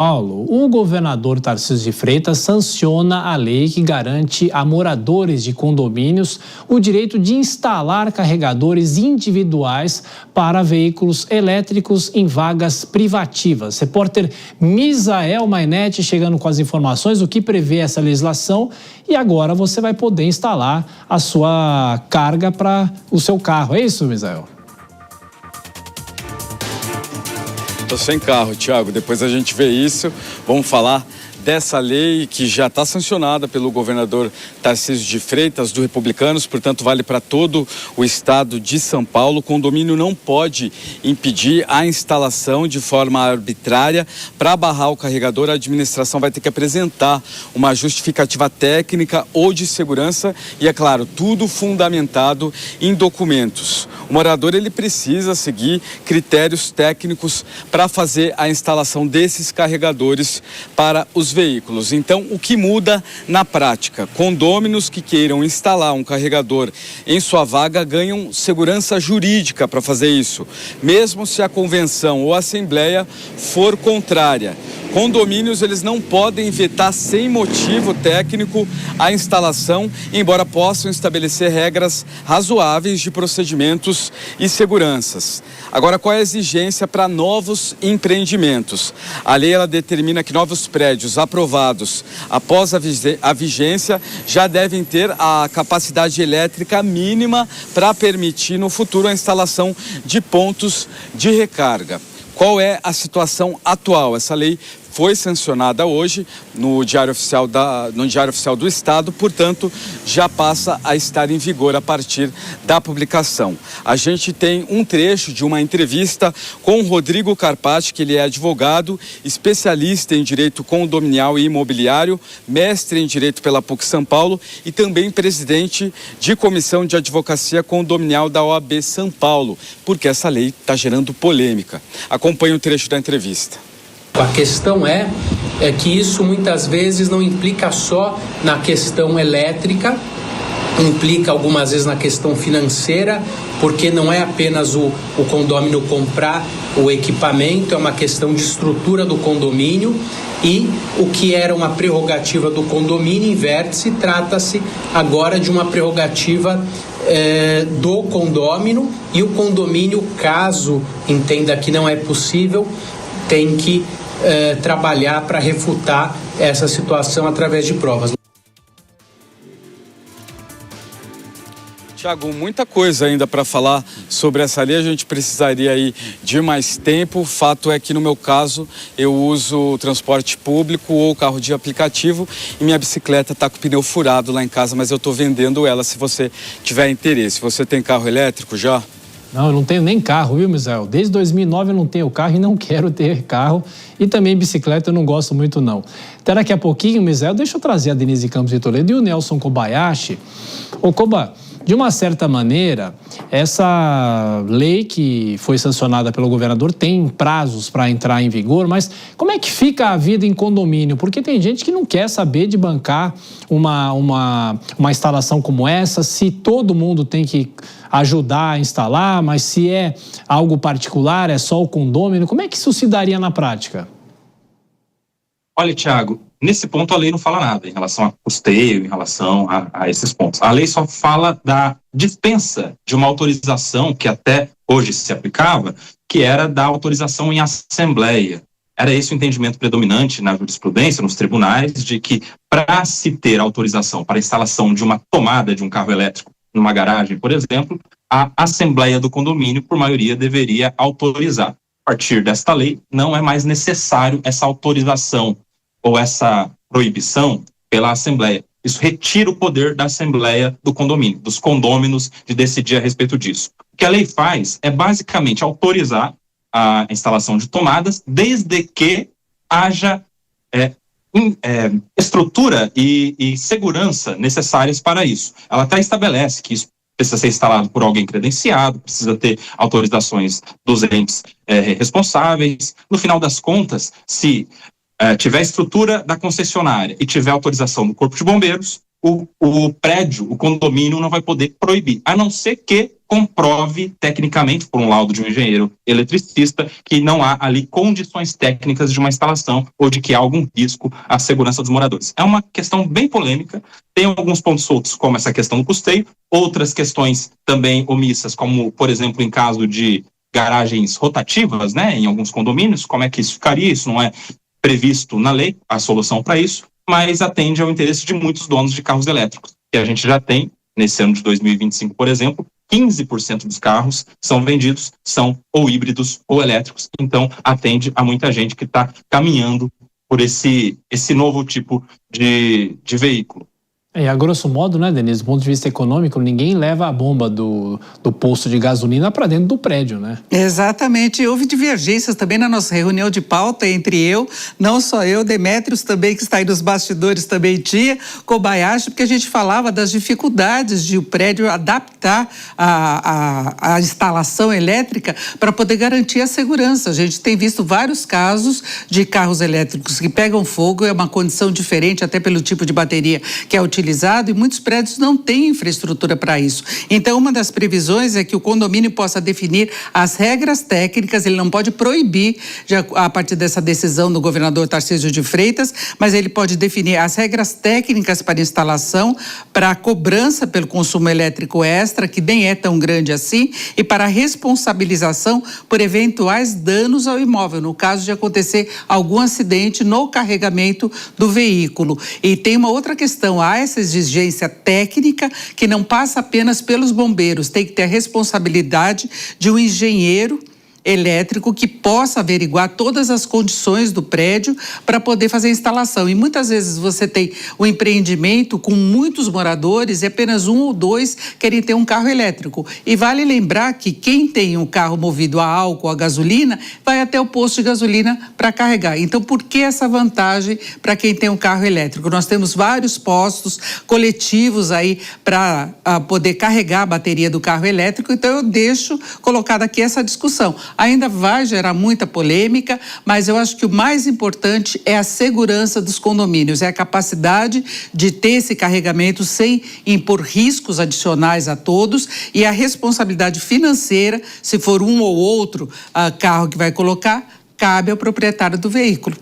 Paulo, o governador Tarcísio de Freitas sanciona a lei que garante a moradores de condomínios o direito de instalar carregadores individuais para veículos elétricos em vagas privativas. Repórter Misael Mainetti chegando com as informações, o que prevê essa legislação, e agora você vai poder instalar a sua carga para o seu carro. É isso, Misael? Tô sem carro, Thiago. Depois a gente vê isso. Vamos falar dessa lei que já está sancionada pelo governador Tarcísio de Freitas, do Republicanos, portanto vale para todo o estado de São Paulo. O condomínio não pode impedir a instalação de forma arbitrária. Para barrar o carregador, a administração vai ter que apresentar uma justificativa técnica ou de segurança e, é claro, tudo fundamentado em documentos. O morador ele precisa seguir critérios técnicos para fazer a instalação desses carregadores para os veículos. Então, o que muda na prática? Condôminos que queiram instalar um carregador em sua vaga ganham segurança jurídica para fazer isso, mesmo se a convenção ou a assembleia for contrária. Condomínios, eles não podem vetar sem motivo técnico a instalação, embora possam estabelecer regras razoáveis de procedimentos e seguranças. Agora, qual é a exigência para novos empreendimentos? A lei ela determina que novos prédios aprovados após a vigência já devem ter a capacidade elétrica mínima para permitir no futuro a instalação de pontos de recarga. Qual é a situação atual? Essa lei foi sancionada hoje no Diário Oficial do Estado, portanto, já passa a estar em vigor a partir da publicação. A gente tem um trecho de uma entrevista com o Rodrigo Carpati, que ele é advogado, especialista em direito condominial e imobiliário, mestre em direito pela PUC São Paulo e também presidente de comissão de advocacia condominial da OAB São Paulo, porque essa lei está gerando polêmica. Acompanhe o trecho da entrevista. A questão é que isso muitas vezes não implica só na questão elétrica, implica algumas vezes na questão financeira, porque não é apenas o condômino comprar o equipamento, é uma questão de estrutura do condomínio e o que era uma prerrogativa do condomínio inverte-se, trata-se agora de uma prerrogativa do condômino e o condomínio, caso entenda que não é possível, tem que trabalhar para refutar essa situação através de provas. Tiago, muita coisa ainda para falar sobre essa lei, a gente precisaria aí de mais tempo. O fato é que no meu caso eu uso o transporte público ou carro de aplicativo e minha bicicleta está com o pneu furado lá em casa, mas eu estou vendendo ela se você tiver interesse. Você tem carro elétrico já? Não, eu não tenho nem carro, viu, Misael? Desde 2009 eu não tenho carro e não quero ter carro. E também bicicleta eu não gosto muito, não. Até daqui a pouquinho, Misael, deixa eu trazer a Denise Campos de Toledo e o Nelson Kobayashi. Ô, Koba, de uma certa maneira, essa lei que foi sancionada pelo governador tem prazos para entrar em vigor, mas como é que fica a vida em condomínio? Porque tem gente que não quer saber de bancar uma instalação como essa, se todo mundo tem que ajudar a instalar, mas se é algo particular, é só o condômino, como é que isso se daria na prática? Olha, Thiago, nesse ponto a lei não fala nada em relação a custeio, em relação a esses pontos. A lei só fala da dispensa de uma autorização que até hoje se aplicava, que era da autorização em assembleia. Era esse o entendimento predominante na jurisprudência, nos tribunais, de que para se ter autorização para a instalação de uma tomada de um carro elétrico numa garagem, por exemplo, a assembleia do condomínio, por maioria, deveria autorizar. A partir desta lei, não é mais necessário essa autorização ou essa proibição pela assembleia. Isso retira o poder da assembleia do condomínio, dos condôminos, de decidir a respeito disso. O que a lei faz é basicamente autorizar a instalação de tomadas, desde que haja estrutura e segurança necessárias para isso. Ela até estabelece que isso precisa ser instalado por alguém credenciado, precisa ter autorizações dos entes responsáveis. No final das contas, se tiver estrutura da concessionária e tiver autorização do Corpo de Bombeiros, o prédio, o condomínio não vai poder proibir, a não ser que comprove tecnicamente, por um laudo de um engenheiro eletricista, que não há ali condições técnicas de uma instalação ou de que há algum risco à segurança dos moradores. É uma questão bem polêmica, tem alguns pontos soltos, como essa questão do custeio, outras questões também omissas, como, por exemplo, em caso de garagens rotativas, né, em alguns condomínios, como é que isso ficaria? Isso não é previsto na lei, a solução para isso, mas atende ao interesse de muitos donos de carros elétricos, que a gente já tem, nesse ano de 2025, por exemplo, 15% dos carros são vendidos, são ou híbridos ou elétricos, então atende a muita gente que está caminhando por esse novo tipo de veículo. A grosso modo, né, Denise, do ponto de vista econômico, ninguém leva a bomba do posto de gasolina para dentro do prédio, né? Exatamente. Houve divergências também na nossa reunião de pauta entre não só eu, Demétrios também, que está aí nos bastidores, também tinha, Kobayashi, porque a gente falava das dificuldades de o prédio adaptar a instalação elétrica para poder garantir a segurança. A gente tem visto vários casos de carros elétricos que pegam fogo, é uma condição diferente, até pelo tipo de bateria que é utilizado, e muitos prédios não têm infraestrutura para isso. Então, uma das previsões é que o condomínio possa definir as regras técnicas, ele não pode proibir, a partir dessa decisão do governador Tarcísio de Freitas, mas ele pode definir as regras técnicas para instalação, para a cobrança pelo consumo elétrico extra, que nem é tão grande assim, e para a responsabilização por eventuais danos ao imóvel, no caso de acontecer algum acidente no carregamento do veículo. E tem uma outra questão, há essa exigência técnica que não passa apenas pelos bombeiros, tem que ter a responsabilidade de um engenheiro elétrico que possa averiguar todas as condições do prédio para poder fazer a instalação. E muitas vezes você tem um empreendimento com muitos moradores e apenas um ou dois querem ter um carro elétrico. E vale lembrar que quem tem um carro movido a álcool, a gasolina, vai até o posto de gasolina para carregar. Então, por que essa vantagem para quem tem um carro elétrico? Nós temos vários postos coletivos aí para poder carregar a bateria do carro elétrico, então eu deixo colocada aqui essa discussão. Ainda vai gerar muita polêmica, mas eu acho que o mais importante é a segurança dos condomínios, é a capacidade de ter esse carregamento sem impor riscos adicionais a todos e a responsabilidade financeira, se for um ou outro carro que vai colocar, cabe ao proprietário do veículo.